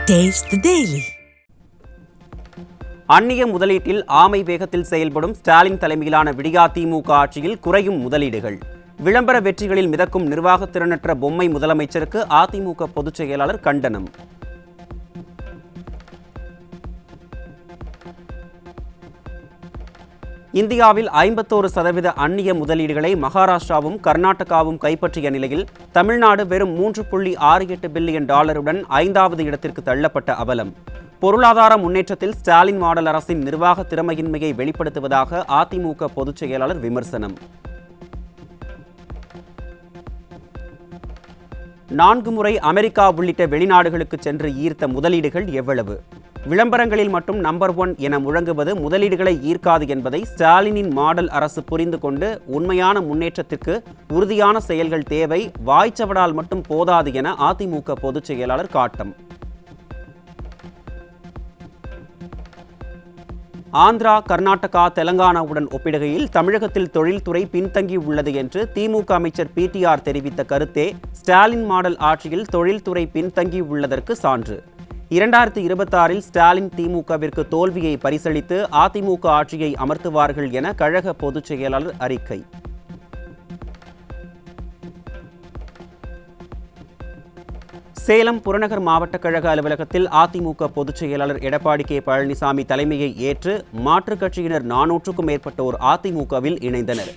Taste the Daily. அந்நிய முதலீட்டில் ஆமை வேகத்தில் செயல்படும் ஸ்டாலின் தலைமையிலான விடியா திமுக ஆட்சியில் குறையும் முதலீடுகள். விளம்பர வெற்றிகளில் மிதக்கும் நிர்வாக திறனற்ற பொம்மை முதலமைச்சருக்கு அதிமுக பொதுச் செயலாளர் கண்டனம். இந்தியாவில் 51% அந்நிய முதலீடுகளை மகாராஷ்டிராவும் கர்நாடகாவும் கைப்பற்றிய நிலையில் தமிழ்நாடு வெறும் $3.68 பில்லியன் டாலருடன் 5வது இடத்திற்கு தள்ளப்பட்ட அவலம். பொருளாதார முன்னேற்றத்தில் ஸ்டாலின் மாடல் அரசின் நிர்வாக திறமையின்மையை வெளிப்படுத்துவதாக அதிமுக பொதுச் செயலாளர் விமர்சனம். 4 முறை அமெரிக்கா உள்ளிட்ட வெளிநாடுகளுக்கு சென்று ஈர்த்த முதலீடுகள் எவ்வளவு? விளம்பரங்களில் மட்டும் நம்பர் 1 என முழங்குவது முதலீடுகளை ஈர்க்காது என்பதை ஸ்டாலினின் மாடல் அரசு புரிந்து கொண்டு உண்மையான முன்னேற்றத்திற்கு உறுதியான செயல்கள் தேவை, வாய்ச்சவடால் மட்டும் போதாது என அதிமுக பொதுச் செயலாளர் காட்டம். ஆந்திரா, கர்நாடகா, தெலங்கானாவுடன் ஒப்பிடுகையில் தமிழகத்தில் தொழில்துறை பின்தங்கி உள்ளது என்று திமுக அமைச்சர் PTR தெரிவித்த கருத்தே ஸ்டாலின் மாடல் ஆட்சியில் தொழில்துறை பின்தங்கி உள்ளதற்கு சான்று. 2026இல் ஸ்டாலின் திமுகவிற்கு தோல்வியை பரிசளித்து அதிமுக ஆட்சியை அமர்த்துவார்கள் என கழக பொதுச் செயலாளர் அறிக்கை. சேலம் புறநகர் மாவட்ட கழக அலுவலகத்தில் அதிமுக பொதுச் செயலாளர் எடப்பாடி K. பழனிசாமி தலைமையை ஏற்று மாற்றுக் கட்சியினர் 400க்கும் மேற்பட்டோர் அதிமுகவில் இணைந்தனர்.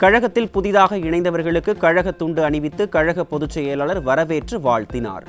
கழகத்தில் புதிதாக இணைந்தவர்களுக்கு கழக துண்டு அணிவித்து கழக பொதுச் செயலாளர் வரவேற்று வாழ்த்தினார்.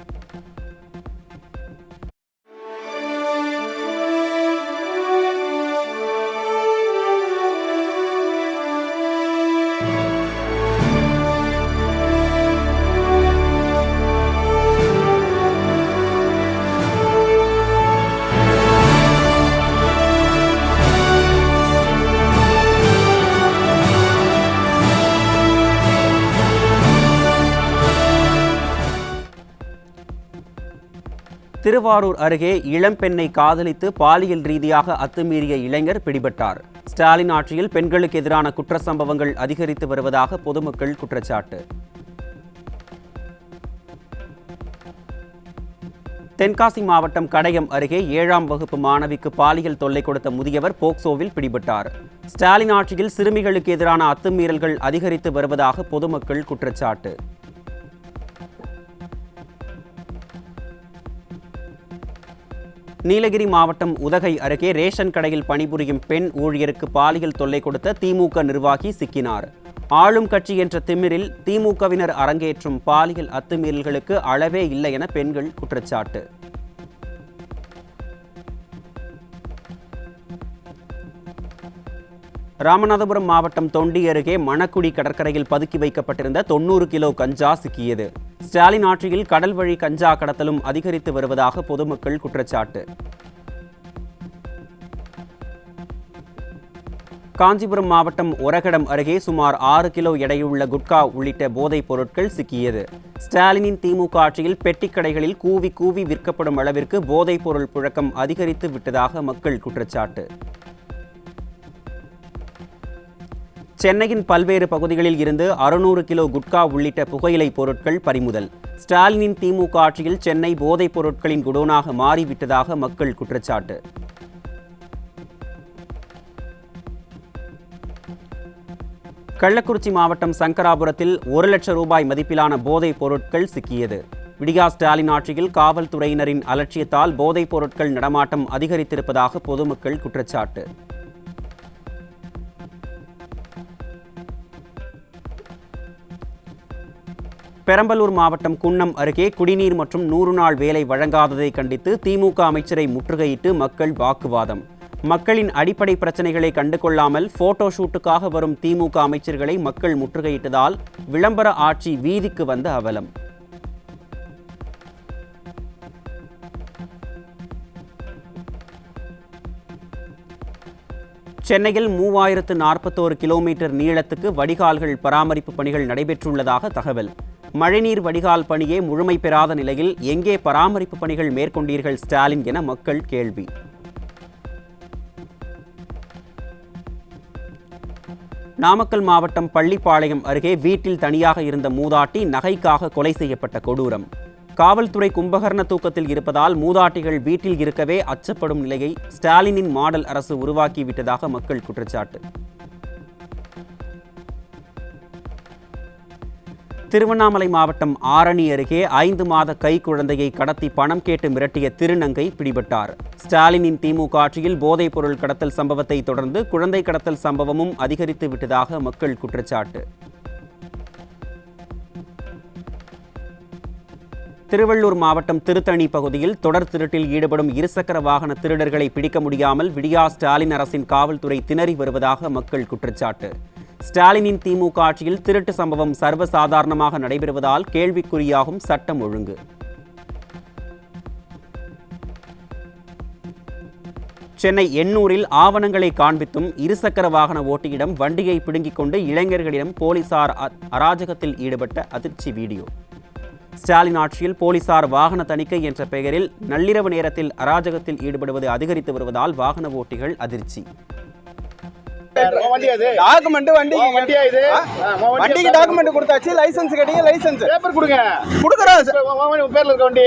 திருவாரூர் அருகே இளம்பெண்ணை காதலித்து பாலியல் ரீதியாக அத்துமீறிய இளைஞர் பிடிபட்டார். ஸ்டாலின் ஆட்சியில் பெண்களுக்கு எதிரான குற்ற சம்பவங்கள் அதிகரித்து வருவதாக பொதுமக்கள் குற்றச்சாட்டு. தென்காசி மாவட்டம் கடையம் அருகே 7ஆம் வகுப்பு மாணவிக்கு பாலியல் தொல்லை கொடுத்த முதியவர் போக்சோவில் பிடிபட்டார். ஸ்டாலின் ஆட்சியில் சிறுமிகளுக்கு எதிரான அத்துமீறல்கள் அதிகரித்து வருவதாக பொதுமக்கள் குற்றச்சாட்டு. நீலகிரி மாவட்டம் உதகை அருகே ரேஷன் கடையில் பணிபுரியும் பெண் ஊழியருக்கு பாலியல் தொல்லை கொடுத்த திமுக நிர்வாகி சிக்கினார். ஆளும் கட்சி என்ற திமிரில் திமுகவினர் அரங்கேற்றும் பாலியல் அத்துமீறல்களுக்கு அளவே இல்லை என பெண்கள் குற்றச்சாட்டு. ராமநாதபுரம் மாவட்டம் தொண்டி அருகே மணக்குடி கடற்கரையில் பதுக்கி வைக்கப்பட்டிருந்த 90 கிலோ கஞ்சா சிக்கியது. ஸ்டாலின் ஆட்சியில் கடல் வழி கஞ்சா கடத்தலும் அதிகரித்து வருவதாக பொதுமக்கள் குற்றச்சாட்டு. காஞ்சிபுரம் மாவட்டம் ஒரகடம் அருகே சுமார் 6 கிலோ எடையுள்ள குட்கா உள்ளிட்ட போதைப் பொருட்கள் சிக்கியது. ஸ்டாலினின் திமுக ஆட்சியில் பெட்டிக்கடைகளில் கூவி கூவி விற்கப்படும் அளவிற்கு போதைப் பொருள் புழக்கம் அதிகரித்து விட்டதாக மக்கள் குற்றச்சாட்டு. சென்னையின் பல்வேறு பகுதிகளில் இருந்து 600 கிலோ குட்கா உள்ளிட்ட புகையிலை பொருட்கள் பறிமுதல். ஸ்டாலினின் திமுக ஆட்சியில் சென்னை போதைப் பொருட்களின் குடோனாக மாறிவிட்டதாக மக்கள் குற்றச்சாட்டு. கள்ளக்குறிச்சி மாவட்டம் சங்கராபுரத்தில் 1 லட்சம் ரூபாய் மதிப்பிலான போதைப் பொருட்கள் சிக்கியது. விடியா ஸ்டாலின் ஆட்சியில் காவல்துறையினரின் அலட்சியத்தால் போதைப் பொருட்கள் நடமாட்டம் அதிகரித்திருப்பதாக பொதுமக்கள் குற்றச்சாட்டு. பெரம்பலூர் மாவட்டம் குன்னம் அருகே குடிநீர் மற்றும் 100 நாள் வேலை வழங்காததை கண்டித்து திமுக அமைச்சரை முற்றுகையிட்டு மக்கள் வாக்குவாதம். மக்களின் அடிப்படை பிரச்சனைகளை கண்டுகொள்ளாமல் போட்டோ ஷூட்டுக்காக வரும் திமுக அமைச்சர்களை மக்கள் முற்றுகையிட்டதால் விளம்பர ஆட்சி வீதிக்கு வந்த அவலம். சென்னையில் 3041 கிலோமீட்டர் நீளத்துக்கு வடிகால்கள் பராமரிப்பு பணிகள் நடைபெற்றுள்ளதாக தகவல். மழைநீர் வடிகால் பணியே முழுமை பெறாத நிலையில் எங்கே பராமரிப்பு பணிகள் மேற்கொண்டீர்கள் ஸ்டாலின் என மக்கள் கேள்வி. நாமக்கல் மாவட்டம் பள்ளிப்பாளையம் அருகே வீட்டில் தனியாக இருந்த மூதாட்டி நகைக்காக கொலை செய்யப்பட்ட கொடூரம். காவல்துறை கும்பகர்ண தூக்கத்தில் இருப்பதால் மூதாட்டிகள் வீட்டில் இருக்கவே அச்சப்படும் நிலையை ஸ்டாலினின் மாடல் அரசு உருவாக்கிவிட்டதாக மக்கள் குற்றச்சாட்டு. திருவண்ணாமலை மாவட்டம் ஆரணி அருகே 5 மாத கை குழந்தையை கடத்தி பணம் கேட்டு மிரட்டிய திருநங்கை பிடிபட்டார். ஸ்டாலினின் திமுக ஆட்சியில் போதைப் பொருள் கடத்தல் சம்பவத்தை தொடர்ந்து குழந்தை கடத்தல் சம்பவமும் அதிகரித்து விட்டதாக மக்கள் குற்றச்சாட்டு. திருவள்ளூர் மாவட்டம் திருத்தணி பகுதியில் தொடர் திருட்டில் ஈடுபடும் இருசக்கர வாகன திருடர்களை பிடிக்க முடியாமல் விடியா ஸ்டாலின் அரசின் காவல்துறை திணறி வருவதாக மக்கள் குற்றச்சாட்டு. ஸ்டாலினின் திமுக ஆட்சியில் திருட்டு சம்பவம் சர்வசாதாரணமாக நடைபெறுவதால் கேள்விக்குறியாகும் சட்டம் ஒழுங்கு. சென்னை எண்ணூரில் ஆவணங்களை காண்பித்தும் இருசக்கர வாகன ஓட்டியிடம் வண்டியை பிடுங்கிக் கொண்டு இளைஞர்களிடம் போலீசார் அராஜகத்தில் ஈடுபட்ட அதிர்ச்சி வீடியோ. ஸ்டாலின் ஆட்சியில் போலீசார் வாகன தணிக்கை என்ற பெயரில் நள்ளிரவு நேரத்தில் அராஜகத்தில் ஈடுபடுவது அதிகரித்து வருவதால் வாகன ஓட்டிகள் அதிர்ச்சி. வண்டிக்கு டாக்குமெண்ட் கொடுத்தாச்சு, லைசென்ஸ் கேட்டீங்க, லைசென்ஸ் பேப்பர் கொடுங்க, கொடுக்குறோம் சார். பேர்ல இருக்க வண்டி,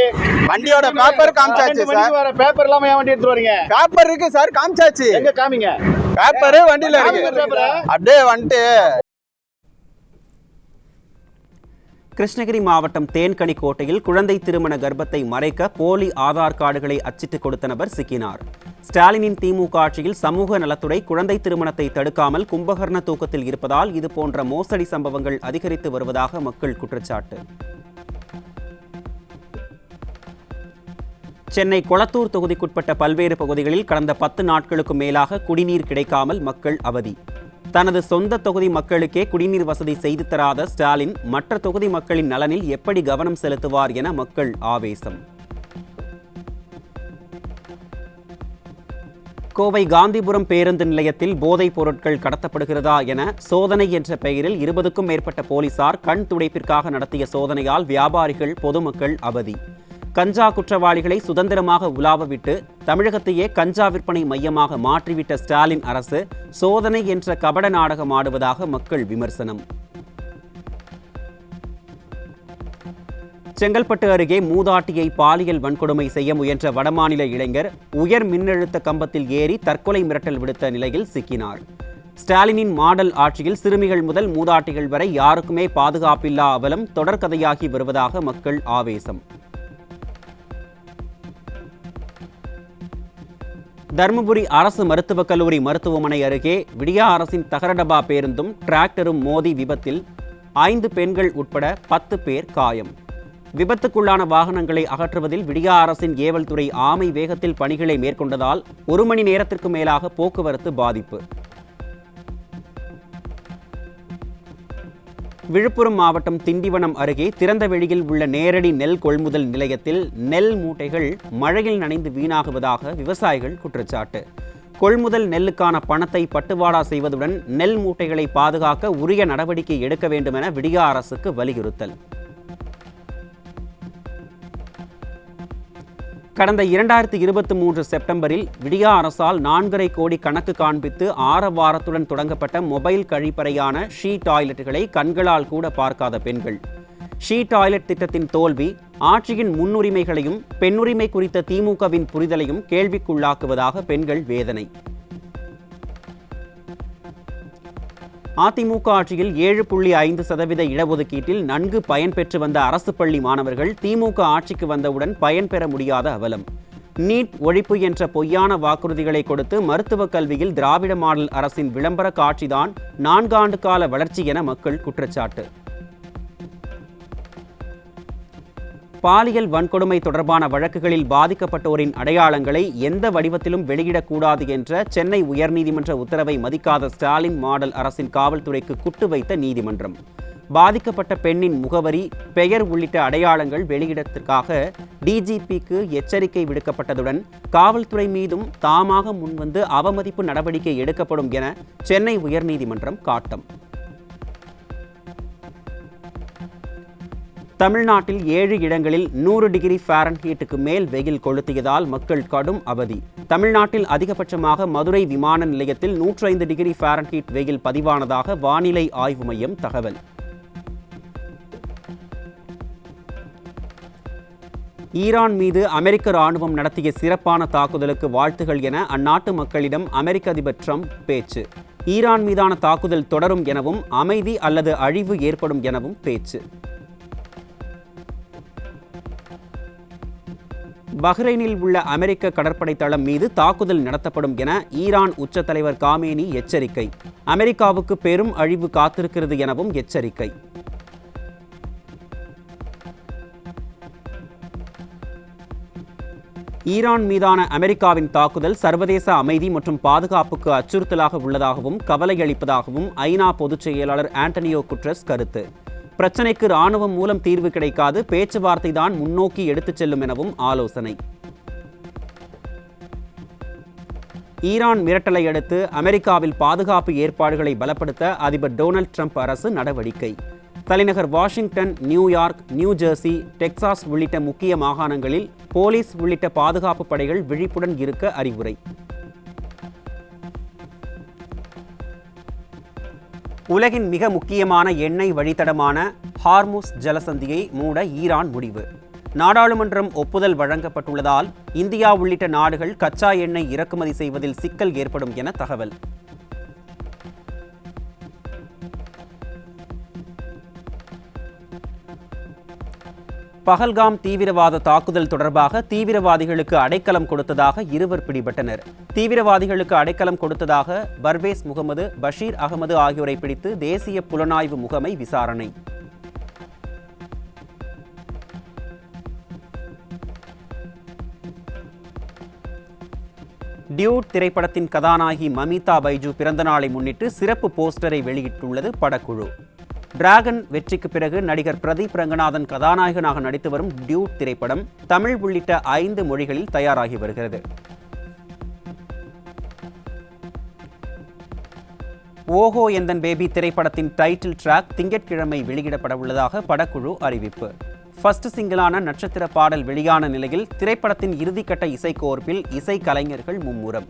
வண்டியோட பேப்பர் காமிச்சாச்சு சார். பேப்பர் இல்லாம ஏன் வண்டி எடுத்து வரீங்க? பேப்பர் இருக்கு சார், காமிச்சாச்சு. எங்க காமிங்க பேப்பர்? வண்டியில இருக்கு, அப்படியே வந்துட்டு. கிருஷ்ணகிரி மாவட்டம் தேன்கனிக்கோட்டையில் குழந்தை திருமண கர்ப்பத்தை மறைக்க போலி ஆதார் கார்டுகளை அச்சிட்டு கொடுத்த நபர் சிக்கினார். ஸ்டாலினின் திமுக ஆட்சியில் சமூக நலத்துறை குழந்தை திருமணத்தை தடுக்காமல் கும்பகர்ண தூக்கத்தில் இருப்பதால் இதுபோன்ற மோசடி சம்பவங்கள் அதிகரித்து வருவதாக மக்கள் குற்றச்சாட்டு. சென்னை கொளத்தூர் தொகுதிக்குட்பட்ட பல்வேறு பகுதிகளில் கடந்த 10 நாட்களுக்கு மேலாக குடிநீர் கிடைக்காமல் மக்கள் அவதி. தனது சொந்த தொகுதி மக்களுக்கே குடிநீர் வசதி செய்து தராத ஸ்டாலின் மற்ற தொகுதி மக்களின் நலனில் எப்படி கவனம் செலுத்துவார் என மக்கள் ஆவேசம். கோவை காந்திபுரம் பேருந்து நிலையத்தில் போதைப் பொருட்கள் கடத்தப்படுகிறதா என சோதனை என்ற பெயரில் 20க்கும் மேற்பட்ட போலீசார் கண் துடைப்பிற்காக நடத்திய சோதனையால் வியாபாரிகள், பொதுமக்கள் அவதி. கஞ்சா குற்றவாளிகளை சுதந்திரமாக உலாவவிட்டு தமிழகத்தையே கஞ்சா விற்பனை மையமாக மாற்றிவிட்ட ஸ்டாலின் அரசு சோதனை என்ற கபட நாடகம் ஆடுவதாக மக்கள் விமர்சனம். செங்கல்பட்டு அருகே மூதாட்டியை பாலியல் வன்கொடுமை செய்ய முயன்ற வடமாநில இளைஞர் உயர் மின்னழுத்த கம்பத்தில் ஏறி தற்கொலை மிரட்டல் விடுத்த நிலையில் சிக்கினார். ஸ்டாலினின் மாடல் ஆட்சியில் சிறுமிகள் முதல் மூதாட்டிகள் வரை யாருக்குமே பாதுகாப்பில்லா அவலம் தொடர்கதையாகி வருவதாக மக்கள் ஆவேசம். தருமபுரி அரசு மருத்துவக் கல்லூரி மருத்துவமனை அருகே விடியா அரசின் தகரடபா பேருந்தும் டிராக்டரும் மோதி விபத்தில் 5 பெண்கள் உட்பட 10 பேர் காயம். விபத்துக்குள்ளான வாகனங்களை அகற்றுவதில் விடியா அரசின் ஏவல் துறை ஆமை வேகத்தில் பணிகளை மேற்கொண்டதால் 1 மணி நேரத்திற்கு மேலாக போக்குவரத்து பாதிப்பு. விழுப்புரம் மாவட்டம் திண்டிவனம் அருகே திறந்த வெளியில் உள்ள நேரடி நெல் கொள்முதல் நிலையத்தில் நெல் மூட்டைகள் மழையில் நனைந்து வீணாகுவதாக விவசாயிகள் குற்றச்சாட்டு. கொள்முதல் நெல்லுக்கான பணத்தை பட்டுவாடா செய்வதுடன் நெல் மூட்டைகளை பாதுகாக்க உரிய நடவடிக்கை எடுக்க வேண்டும் என விடியா அரசுக்கு வலியுறுத்தல். கடந்த 2023 செப்டம்பரில் விடியா அரசால் 4.5 கோடி கணக்கு காண்பித்து ஆரவாரத்துடன் தொடங்கப்பட்ட மொபைல் கழிப்பறையான ஷீ டாய்லெட்டுகளை கண்களால் கூட பார்க்காத பெண்கள். ஷீ டாய்லெட் திட்டத்தின் தோல்வி ஆட்சியின் முன்னுரிமைகளையும் பெண்ணுரிமை குறித்த திமுகவின் புரிதலையும் கேள்விக்குள்ளாக்குவதாக பெண்கள் வேதனை. அதிமுக ஆட்சியில் 7.5% இடஒதுக்கீட்டில் நன்கு பயன்பெற்று வந்த அரசு பள்ளி மாணவர்கள் திமுக ஆட்சிக்கு வந்தவுடன் பயன்பெற முடியாத அவலம். நீட் ஒழிப்பு என்ற பொய்யான வாக்குறுதிகளை கொடுத்து மருத்துவக் கல்வியில் திராவிட மாடல் அரசின் விளம்பர காட்சிதான் 4 ஆண்டு கால வளர்ச்சி என மக்கள் குற்றச்சாட்டு. பாலியல் வன்கொடுமை தொடர்பான வழக்குகளில் பாதிக்கப்பட்டோரின் அடையாளங்களை எந்த வடிவத்திலும் வெளியிடக்கூடாது என்ற சென்னை உயர்நீதிமன்ற உத்தரவை மதிக்காத ஸ்டாலின் மாடல் அரசின் காவல்துறைக்கு குட்டு வைத்த நீதிமன்றம். பாதிக்கப்பட்ட பெண்ணின் முகவரி, பெயர் உள்ளிட்ட அடையாளங்கள் வெளியிடத்திற்காக டிஜிபிக்கு எச்சரிக்கை விடுக்கப்பட்டதுடன் காவல்துறை மீதும் தாமாக முன்வந்து அவமதிப்பு நடவடிக்கை எடுக்கப்படும் என சென்னை உயர்நீதிமன்றம் காட்டம். தமிழ்நாட்டில் 7 இடங்களில் 100 டிகிரி ஃபாரன்ஹீட்டுக்கு மேல் வெயில் கொளுத்தியதால் மக்கள் கடும் அவதி. தமிழ்நாட்டில் அதிகபட்சமாக மதுரை விமான நிலையத்தில் 105 டிகிரி ஃபாரன்ஹீட் வெயில் பதிவானதாக வானிலை ஆய்வு மையம் தகவல். ஈரான் மீது அமெரிக்க ராணுவம் நடத்திய சிறப்பான தாக்குதலுக்கு வாழ்த்துகள் என அந்நாட்டு மக்களிடம் அமெரிக்க அதிபர் ட்ரம்ப் பேச்சு. ஈரான் மீதான தாக்குதல் தொடரும் எனவும் அமைதி அல்லது அழிவு ஏற்படும் எனவும் பேச்சு. பஹ்ரைனில் உள்ள அமெரிக்க கடற்படை தளம் மீது தாக்குதல் நடத்தப்படும் என ஈரான் உச்ச தலைவர் காமேனி எச்சரிக்கை. அமெரிக்காவுக்கு பெரும் அழிவு காத்திருக்கிறது எனவும் எச்சரிக்கை. ஈரான் மீதான அமெரிக்காவின் தாக்குதல் சர்வதேச அமைதி மற்றும் பாதுகாப்புக்கு அச்சுறுத்தலாக உள்ளதாகவும் கவலை அளிப்பதாகவும் ஐநா பொதுச் செயலாளர் ஆண்டனியோ குட்ரஸ் கருத்து. பிரச்சினைக்கு ராணுவம் மூலம் தீர்வு கிடைக்காது, பேச்சுவார்த்தை தான் முன்னோக்கி எடுத்துச் செல்லும் எனவும் ஆலோசனை. ஈரான் மிரட்டலை அடுத்து அமெரிக்காவில் பாதுகாப்பு ஏற்பாடுகளை பலப்படுத்த அதிபர் டொனால்ட் ட்ரம்ப் அரசு நடவடிக்கை. தலைநகர் Washington, New York, new Jersey, Texas உள்ளிட்ட முக்கிய மாகாணங்களில் போலீஸ் உள்ளிட்ட பாதுகாப்பு படைகள் விழிப்புடன் இருக்க அறிவுரை. உலகின் மிக முக்கியமான எண்ணெய் வழித்தடமான ஹார்முஸ் ஜலசந்தியை மூட ஈரான் முடிவு. நாடாளுமன்றம் ஒப்புதல் வழங்கப்பட்டுள்ளதால் இந்தியா உள்ளிட்ட நாடுகள் கச்சா எண்ணெய் இறக்குமதி செய்வதில் சிக்கல் ஏற்படும் என தகவல். பஹல்காம் தீவிரவாத தாக்குதல் தொடர்பாக தீவிரவாதிகளுக்கு அடைக்கலம் கொடுத்ததாக இருவர் பிடிபட்டனர். தீவிரவாதிகளுக்கு அடைக்கலம் கொடுத்ததாக பர்வேஸ் முகமது, பஷீர் அகமது ஆகியோரை பிடித்து தேசிய புலனாய்வு முகமை விசாரணை. டியூட் திரைப்படத்தின் கதாநாயகி மமிதா பைஜு பிறந்தநாளை முன்னிட்டு சிறப்பு போஸ்டரை வெளியிட்டுள்ளது படக்குழு. டிராகன் வெற்றிக்கு பிறகு நடிகர் பிரதீப் ரங்கநாதன் கதாநாயகனாக நடித்து வரும் டியூட் திரைப்படம் தமிழ் உள்ளிட்ட 5 மொழிகளில் தயாராகி வருகிறது. ஓஹோ எந்தன் பேபி திரைப்படத்தின் டைட்டில் ட்ராக் திங்கட்கிழமை வெளியிடப்பட உள்ளதாக படக்குழு அறிவிப்பு. ஃபர்ஸ்ட் சிங்கிளான நட்சத்திர பாடல் வெளியான நிலையில் திரைப்படத்தின் இறுதிக்கட்ட இசைக்கோர்ப்பில் இசை கலைஞர்கள் மும்முரம்.